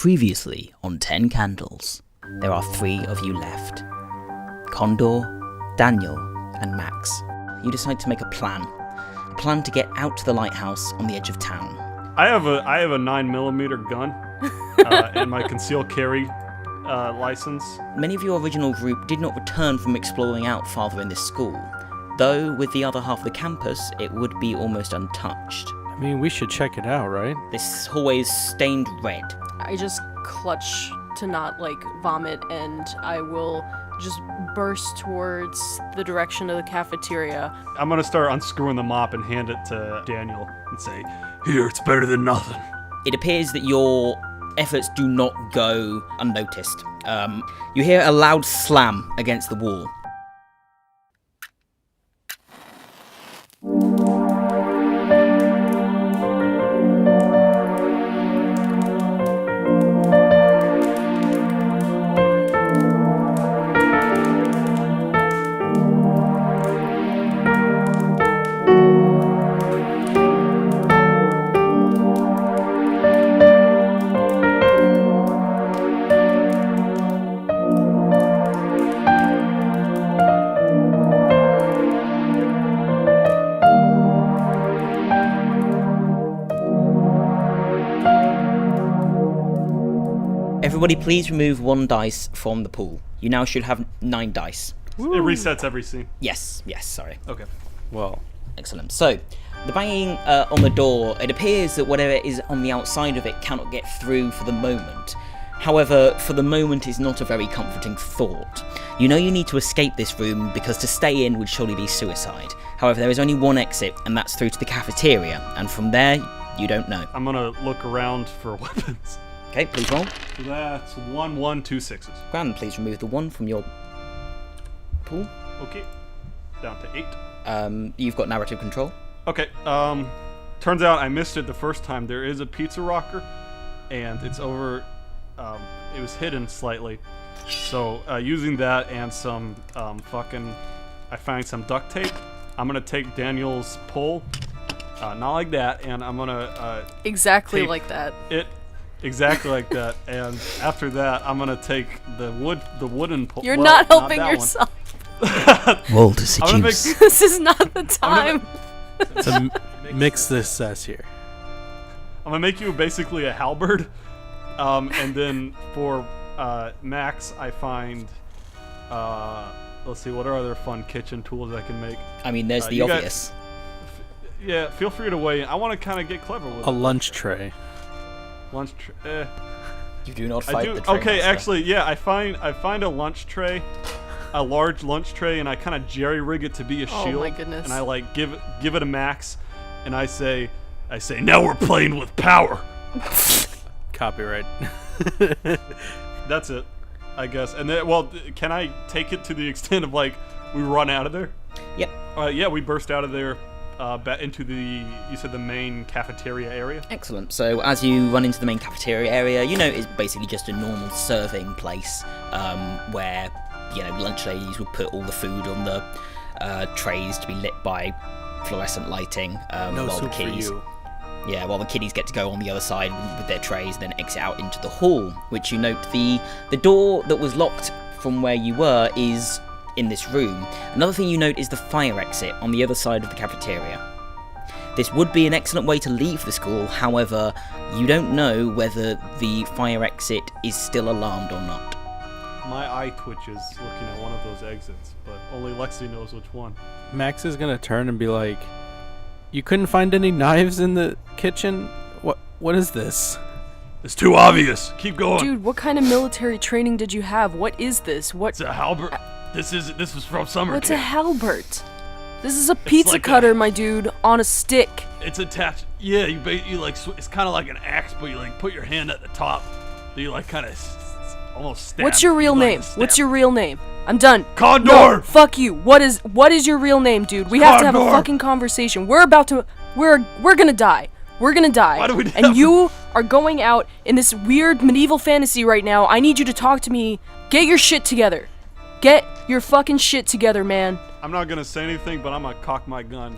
Previously on 10 Candles, there are 3 of you left. Condor, Daniel, and Max. You decide to make a plan to get out to the lighthouse on the edge of town. I have a 9mm gun and my concealed carry license. Many of your original group did not return from exploring out farther in this school, though with the other half of the campus, it would be almost untouched. I mean, we should check it out, right? This hallway is stained red. I just clutch to not, vomit, and I will just burst towards the direction of the cafeteria. I'm gonna start unscrewing the mop and hand it to Daniel and say, "Here, it's better than nothing." It appears that your efforts do not go unnoticed. You hear a loud slam against the wall. Everybody please remove 1 dice from the pool. You now should have 9 dice. Woo. It resets every scene. Yes, sorry. Okay. Well, excellent. So, the banging on the door, it appears that whatever is on the outside of it cannot get through for the moment. However, for the moment is not a very comforting thought. You know you need to escape this room because to stay in would surely be suicide. However, there is only one exit, and that's through to the cafeteria, and from there, you don't know. I'm gonna look around for weapons. Okay, please roll. So that's 1, 1, 2 6s. Grand, please remove the 1 from your pool. Okay. Down to 8. You've got narrative control. Okay. Turns out I missed it the first time. There is a pizza rocker, and it's over. It was hidden slightly. So using that and some I find some duct tape. I'm gonna take Daniel's pole, not like that, and I'm gonna exactly like that. Exactly like that, and after that, I'm gonna take the wooden pole. You're not helping yourself. Roll to seduce. This is not the time. to mix this sass here. I'm gonna make you basically a halberd, and then for Max, I find. Let's see, what are other fun kitchen tools I can make? I mean, there's the obvious. Yeah, feel free to weigh in. I want to kind of get clever with it. A lunch tray. Lunch tray. You do not fight the tray Okay, master. actually, yeah, I find a lunch tray, a large lunch tray, and I kind of jerry rig it to be a shield. Oh my goodness! And I give it a Max, and I say, now we're playing with power. Copyright. That's it, I guess. And then, well, can I take it to the extent of we run out of there? Yep. Yeah, we burst out of there. Into you said the main cafeteria area? Excellent. So as you run into the main cafeteria area, you know it's basically just a normal serving place where, lunch ladies would put all the food on the trays to be lit by fluorescent lighting. No while soup the kiddies, for you. Yeah, while the kiddies get to go on the other side with their trays and then exit out into the hall, which you note the door that was locked from where you were is in this room. Another thing you note is the fire exit on the other side of the cafeteria. This would be an excellent way to leave the school, however, you don't know whether the fire exit is still alarmed or not. My eye twitches looking at one of those exits, but only Lexi knows which one. Max is gonna turn and be like, "You couldn't find any knives in the kitchen? What is this?" It's too obvious. Keep going. Dude, what kind of military training did you have? What is this? It's a halberd. This was from summer What's camp. a halbert? This is a pizza cutter, my dude, on a stick. It's attached. Yeah, you it's kind of like an axe, but you put your hand at the top. Then you kind of almost stab. What's your real name? What's your real name? I'm done. Condor. No, fuck you. What is your real name, dude? We have to have a fucking conversation. We're gonna die. We're gonna die. Why do we and you are going out in this weird medieval fantasy right now. I need you to talk to me. Get your shit together. Get your fucking shit together, man. I'm not gonna say anything, but I'm gonna cock my gun.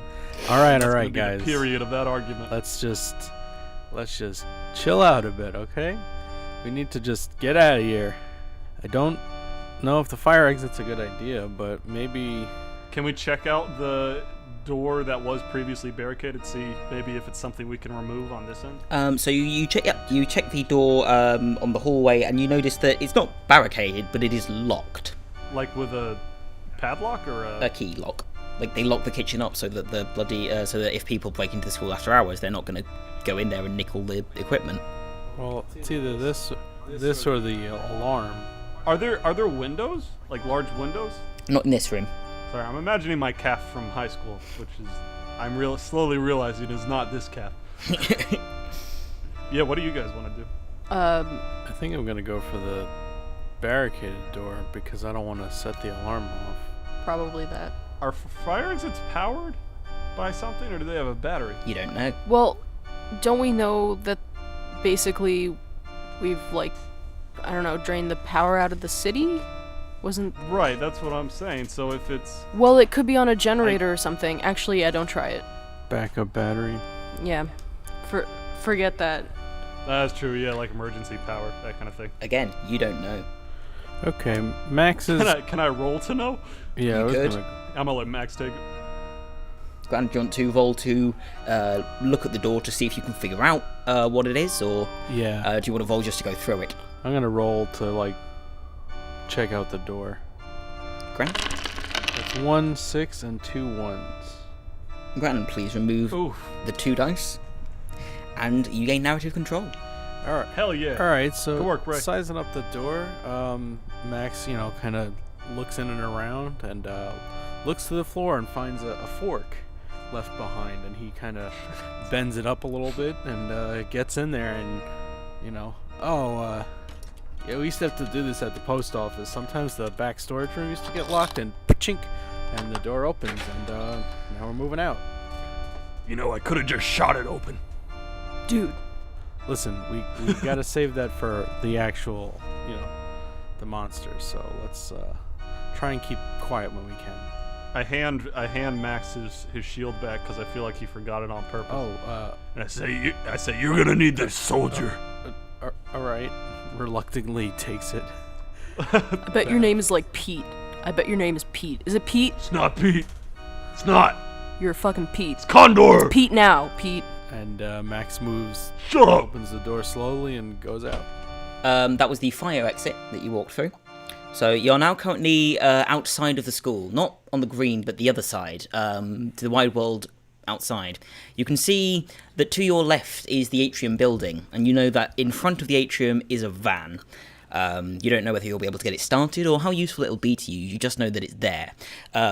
All right, That's gonna be guys. the period of that argument. Let's just chill out a bit, okay? We need to just get out of here. I don't know if the fire exit's a good idea, but maybe... Can we check out the door that was previously barricaded, see maybe if it's something we can remove on this end? So you check the door on the hallway, and you notice that it's not barricaded, but it is locked. Like with a padlock or A key lock. Like they lock the kitchen up so that the bloody so that if people break into the school after hours, they're not going to go in there and nick all the equipment. Well, it's either this or the alarm. Are there windows? Like large windows? Not in this room. Sorry, I'm imagining my calf from high school, which is I'm slowly realizing is not this calf. Yeah, what do you guys want to do? I think I'm gonna go for the barricaded door because I don't want to set the alarm off. Probably that. Are fire exits powered by something, or do they have a battery? You don't know. Well, don't we know that basically we've, like, I don't know, drained the power out of the city? Wasn't... Right, that's what I'm saying. So if it's... Well, it could be on a generator or something. Actually, yeah, don't try it. Backup battery. Yeah. Forget that. That's true, yeah, like emergency power, that kind of thing. Again, you don't know. Okay, Max is... Can I roll to know? Yeah, You I was could. gonna... I'm gonna let Max take it. Grand, do you want to roll to look at the door to see if you can figure out what it is, or Yeah, do you want to roll just to go through it? I'm gonna roll to, like, check out the door. Grand? It's 1 6 and 2 1s. Grand, please remove Oof. the 2 dice, and you gain narrative control. Alright. Hell yeah. Alright, so Good work, Ray. sizing up the door, Max, kind of looks in and around and looks to the floor and finds a fork left behind, and he kind of bends it up a little bit and gets in there and, yeah, we used to have to do this at the post office. Sometimes the back storage room used to get locked and chink, and the door opens, and now we're moving out. You know, I could have just shot it open. Dude. Listen, we got to save that for the actual, the monsters. So let's try and keep quiet when we can. I hand Max his shield back because I feel like he forgot it on purpose. Oh, And I say you're gonna need this, soldier. all right. Reluctantly takes it. I bet your name is like Pete. I bet your name is Pete. Is it Pete? It's not Pete. It's not. You're fucking Pete. It's Condor. Pete now, Pete. And Max moves, Shut up. opens the door slowly, and goes out. That was the fire exit that you walked through. So you're now currently outside of the school, not on the green, but the other side, to the wide world outside. You can see that to your left is the atrium building, and you know that in front of the atrium is a van. You don't know whether you'll be able to get it started or how useful it'll be to you, you just know that it's there.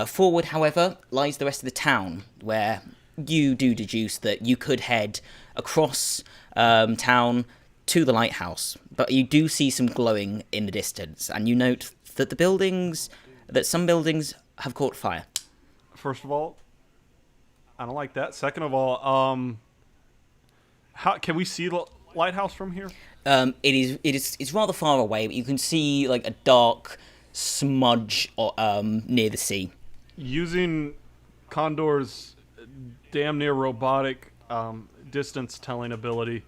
Forward, however, lies the rest of the town, where you do deduce that you could head across town to the lighthouse, but you do see some glowing in the distance, and you note that some buildings have caught fire. First of all, I don't like that. Second of all, how can we see the lighthouse from here? It's rather far away, but you can see like a dark smudge near the sea. Using Condor's damn near robotic distance telling ability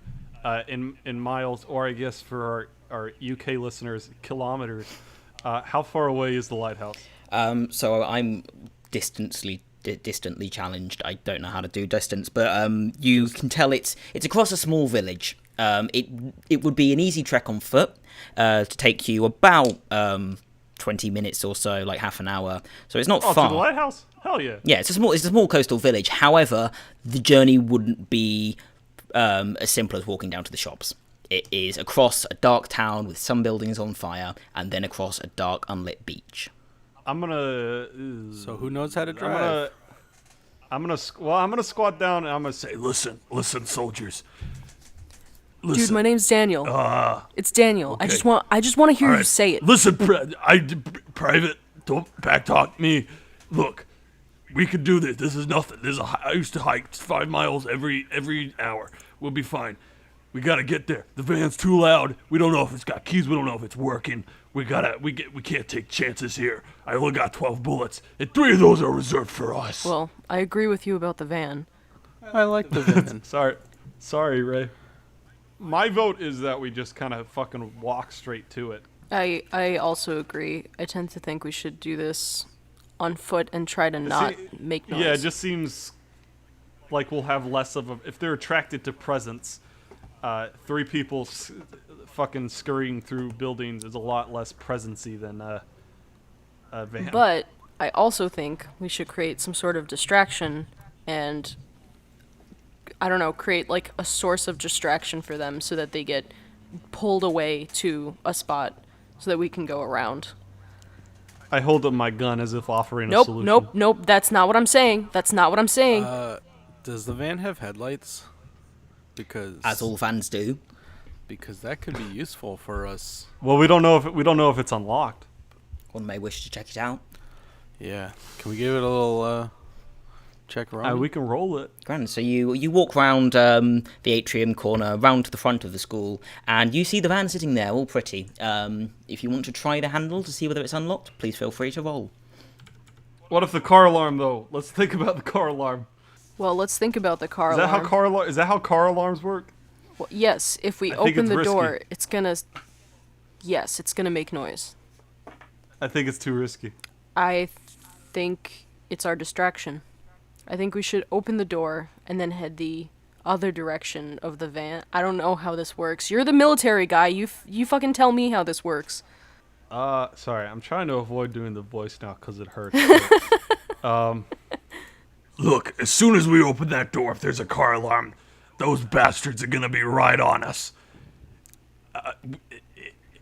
in miles, or I guess for our UK listeners, kilometers. How far away is the lighthouse? So I'm distantly challenged. I don't know how to do distance, but you can tell it's across a small village. It would be an easy trek on foot to take you about 20 minutes or so, like half an hour. So it's not far. To the lighthouse? Hell yeah. Yeah, it's a small coastal village. However, the journey wouldn't be as simple as walking down to the shops. It is across a dark town with some buildings on fire, and then across a dark, unlit beach. I'm gonna. So who knows how to drive? I'm gonna squat down and I'm gonna say, listen, soldiers. Listen. Dude, my name's Daniel. It's Daniel. okay. I just want to hear you say it. Listen, private, don't backtalk me. Look, we could do this. This is nothing. I used to hike 5 miles every hour. We'll be fine. We gotta get there. The van's too loud. We don't know if it's got keys. We don't know if it's working. We can't take chances here. I only got 12 bullets, and 3 of those are reserved for us. Well, I agree with you about the van. I like the van. Sorry, Ray. My vote is that we just kind of fucking walk straight to it. I also agree. I tend to think we should do this on foot and try to not make noise. Yeah, it just seems like we'll have less of a... If they're attracted to presence, 3 people fucking scurrying through buildings is a lot less presency than a van. But I also think we should create some sort of distraction and, I don't know, create like a source of distraction for them so that they get pulled away to a spot so that we can go around. I hold up my gun as if offering a Nope, solution. nope. That's not what I'm saying. That's not what I'm saying. Does the van have headlights? Because As all vans do. because that could be useful for us. Well, we don't know if it's unlocked. One may wish to check it out. Yeah. Can we give it a little check around? We can roll it. Grand. So you walk round the atrium corner, round to the front of the school, and you see the van sitting there, all pretty. If you want to try the handle to see whether it's unlocked, please feel free to roll. What if the car alarm, though? Let's think about the car alarm. Well, let's think about the car Is that alarm. is that how car alarms work? Well, yes, if we I think open it's the risky. door, it's gonna make noise. I think it's too risky. I think it's our distraction. I think we should open the door and then head the other direction of the van. I don't know how this works. You're the military guy. You fucking tell me how this works. Sorry, I'm trying to avoid doing the voice now because it hurts. Look, as soon as we open that door, if there's a car alarm, those bastards are gonna be right on us.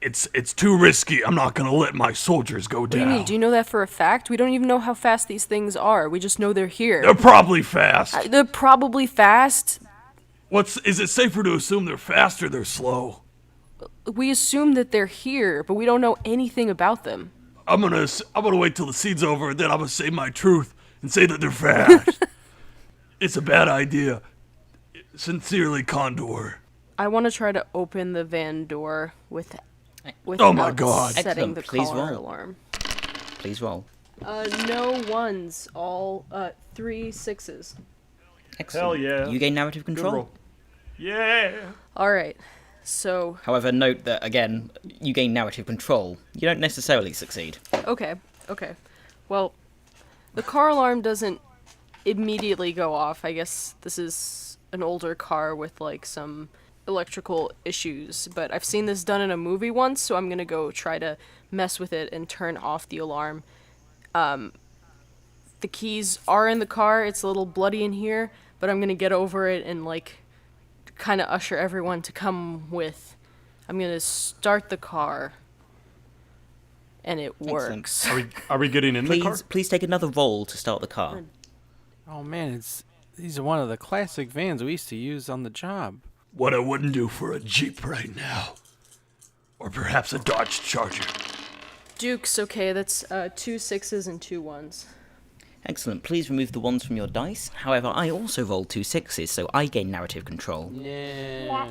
It's too risky. I'm not gonna let my soldiers go What do you down. mean? Do you know that for a fact? We don't even know how fast these things are. We just know they're here. They're probably fast. They're probably fast. Is it safer to assume they're fast or they're slow? We assume that they're here, but we don't know anything about them. I'm gonna wait till the scene's over, and then I'm gonna say my truth and say that they're fast. It's a bad idea. Sincerely, Condor. I want to try to open the van door without Oh my God. setting Excellent. the Please car roll. alarm. Please roll. No ones. All 3 6s. Excellent. Hell yeah. You gain narrative Good control. roll. Yeah. All right. So However, note that, again, you gain narrative control. You don't necessarily succeed. okay. Well, the car alarm doesn't immediately go off. I guess this is an older car with like some electrical issues, but I've seen this done in a movie once, so I'm gonna go try to mess with it and turn off the alarm. The keys are in the car. It's a little bloody in here, but I'm gonna get over it and like kind of usher everyone to come with. I'm gonna start the car, and it works. Are we getting in the car? Please take another roll to start the car. Oh man, these are one of the classic vans we used to use on the job. What I wouldn't do for a Jeep right now. Or perhaps a Dodge Charger. Dukes, okay, that's 2 6s and 2 1s. Excellent. Please remove the ones from your dice. However, I also rolled 2 6s, so I gain narrative control. No.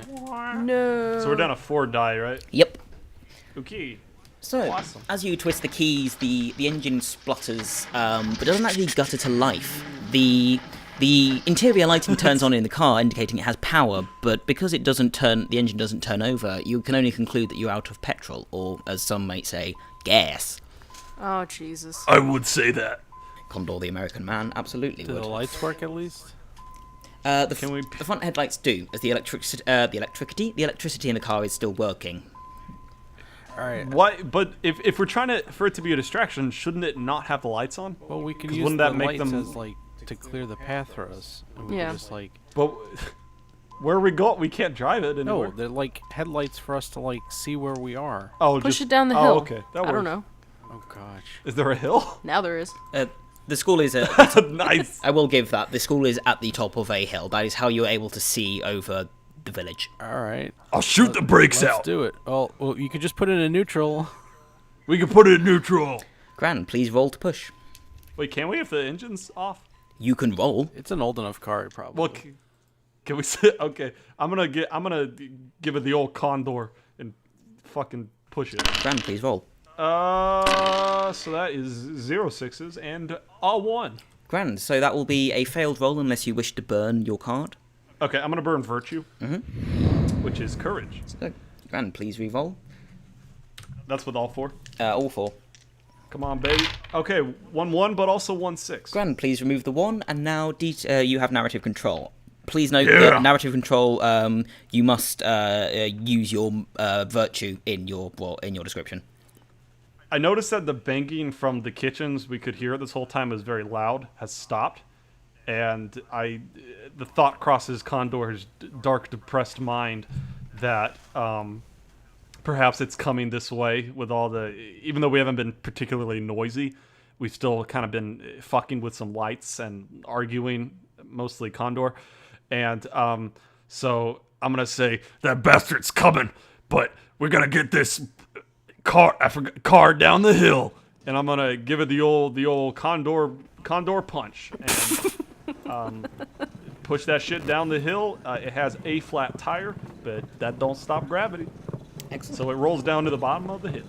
So we're down to 4 die, right? Yep. Okay. So, Awesome. as you twist the keys, the engine splutters, but doesn't actually gutter to life. The interior lighting turns on in the car, indicating it has power, but because it doesn't turn, the engine doesn't turn over, you can only conclude that you're out of petrol, or as some might say, gas. Oh, Jesus. I would say that. Condor the American man absolutely Do would. the lights work at least? The front headlights do, as the electricity in the car is still working. All right. Why? But if we're trying for it to be a distraction, shouldn't it not have the lights on? Well, we can 'Cause use wouldn't the that make lights them- as like to clear the path for us. And we Yeah. can just like But where we go, we can't drive it no, anywhere. they're like headlights for us to like see where we are. Oh, Push just, it down the oh, hill. okay, that works. I don't know. Oh gosh. Is there a hill? Now there is. The school is Nice. I will give that. The school is at the top of a hill. That is how you're able to see over the village. All right. I'll shoot the brakes Let's out. do it. Oh, well, you could just put it in neutral. We can put it in neutral. Gran, please roll to push. Wait, can we if the engine's off? You can roll. It's an old enough car, probably. Well, can we sit? Okay, I'm gonna give it the old condor and fucking push it. Gran, please roll. So that is 0 6s and a 1. Grand. So that will be a failed roll unless you wish to burn your card. Okay, I'm gonna burn virtue, which is courage. So, Gran, please re-roll. That's with all 4. All 4. Come on, baby. Okay, 1-1, but also 1-6. Gran, please remove the 1, and now you have narrative control. Please note Yeah. that narrative control, you must use your virtue in your description. I noticed that the banging from the kitchens we could hear this whole time is very loud, has stopped, and the thought crosses Condor's dark, depressed mind that perhaps it's coming this way with all the... Even though we haven't been particularly noisy, we've still kind of been fucking with some lights and arguing, mostly Condor. And so I'm going to say, That bastard's coming, but we're gonna get this car down the hill. and I'm going to give it the old Condor punch. And push that shit down the hill. It has a flat tire, but that don't stop gravity. Excellent. So it rolls down to the bottom of the hill.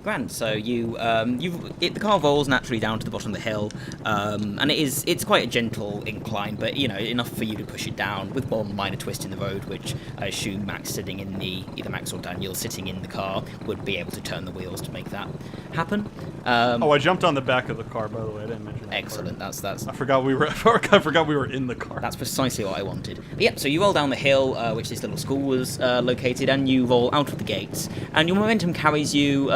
Grand. So the car rolls naturally down to the bottom of the hill, and it's quite a gentle incline, but enough for you to push it down with one minor twist in the road, which I assume either Max or Daniel sitting in the car would be able to turn the wheels to make that happen. I jumped on the back of the car, by the way. I didn't mention that. Excellent. Part. That's I forgot we were in the car. That's precisely what I wanted. But yeah, so you roll down the hill, which this little school was located, and you roll out of the gates, and your momentum carries you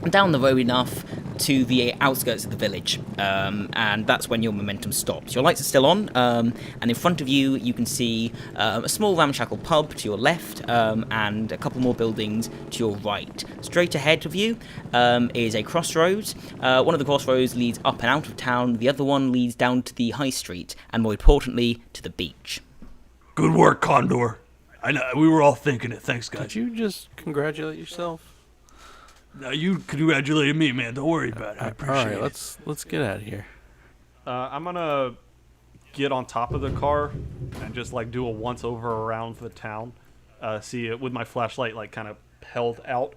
down the road enough to the outskirts of the village, and that's when your momentum stops. Your lights are still on, and in front of you you can see a small ramshackle pub to your left, and a couple more buildings to your right. Straight ahead of you is a crossroads. One of the crossroads leads up and out of town, the other one leads down to the high street, and more importantly, to the beach. Good work, Condor. I know we were all thinking it. Thanks, guys. Did you just congratulate yourself? Now you congratulated me, man. Don't worry about it. I appreciate All right, it. let's get out of here. I'm gonna get on top of the car and just do a once over around the town. See it with my flashlight kind of held out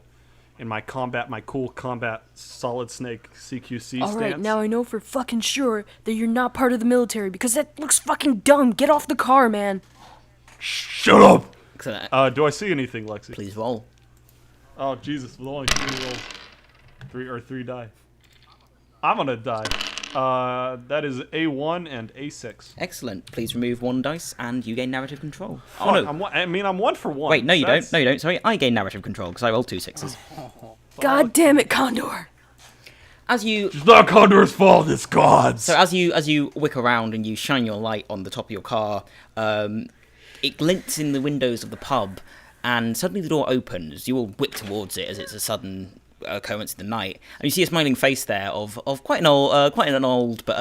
in my cool combat Solid Snake CQC stance. Alright, now I know for fucking sure that you're not part of the military because that looks fucking dumb. Get off the car, man. Shut up. Excellent. Do I see anything, Lexi? Please roll. Oh Jesus! With only 3 rolls, three die. I'm gonna die. That is A1 and A6. Excellent. Please remove 1 dice, and you gain narrative control. Fuck, Oh no! I'm 1 for 1. Wait, no, you That's- don't. No, you don't. Sorry, I gain narrative control because I rolled 2 6s. God damn it, Condor. As you It's not Condor's fault. It's God's. So as you whick around and you shine your light on the top of your car, it glints in the windows of the pub, and suddenly the door opens. You all whip towards it as it's a sudden occurrence in the night, and you see a smiling face there of quite an old but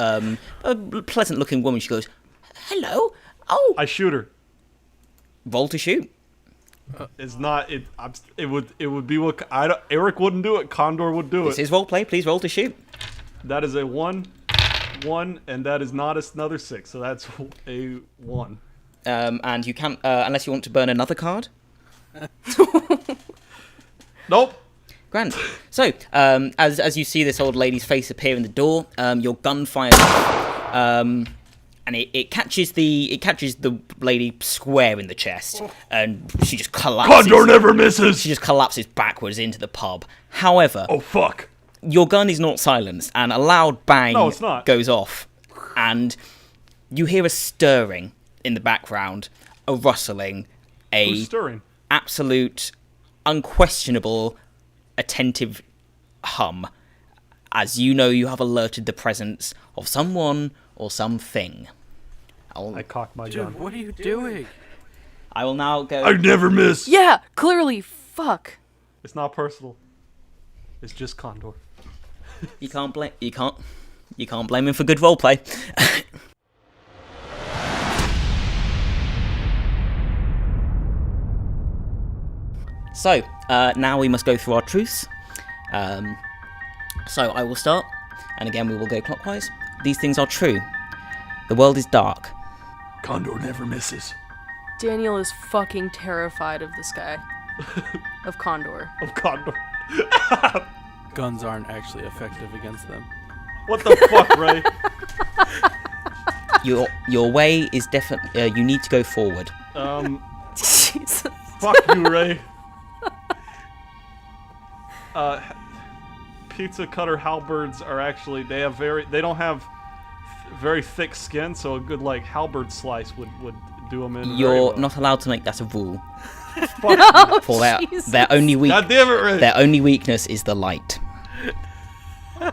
a pleasant-looking woman. She goes, "Hello, oh." I shoot her. Roll to shoot. It's not it. It would be what Eric wouldn't do it. Condor would do This it. is role play. Please roll to shoot. That is a 1, and that is not another 6. So that's a 1. And you can't unless you want to burn another card. Nope. Grand. So, as you see this old lady's face appear in the door, your gun fires off, and it catches the lady square in the chest, and she just collapses. Condor never misses. She just collapses backwards into the pub. However, Oh fuck. your gun is not silenced, and a loud bang No, it's not. goes off, and you hear a stirring in the background, a rustling, Who's stirring? absolute, unquestionable, attentive hum, as you know you have alerted the presence of someone or something. I cocked my Dude, gun. what are you doing? I will now go. I never miss. Yeah, clearly, fuck. It's not personal. It's just Condor. You can't blame him for good roleplay. So, now we must go through our truths. So I will start, and again we will go clockwise. These things are true. The world is dark. Condor never misses. Daniel is fucking terrified of this guy. Of Condor. Of Condor. Guns aren't actually effective against them. What the fuck, Ray? Your way is definitely. You need to go forward. Jesus. Fuck you, Ray. Pizza cutter halberds are actually they don't have very thick skin, so a good like halberd slice would do them in. You're not allowed to make that a rule. Fuck. For Jesus. their only God damn it, Ray. their only weakness is the light. God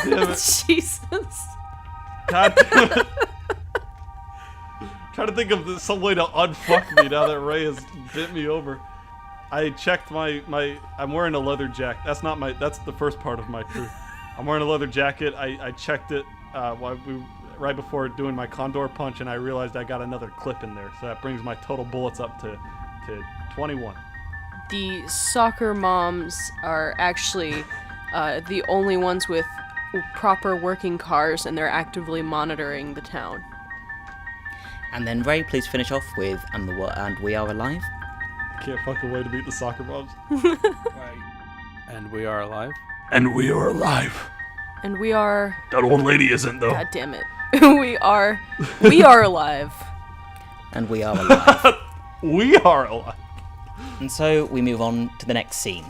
damn it. Jesus. God damn it. Trying to think of some way to unfuck me now that Ray has bit me over. I checked I'm wearing a leather jacket. That's the first part of my truth. I'm wearing a leather jacket. I checked it right before doing my condor punch, and I realized I got another clip in there. So that brings my total bullets up to 21. The soccer moms are actually the only ones with proper working cars, and they're actively monitoring the town. And then Ray, please finish off with and we are alive. Can't fucking wait to beat the soccer moms. And we are alive. And we are alive. And we are... That old lady isn't, though. God damn it. We are alive. And we are alive. We are alive. And so we move on to the next scene.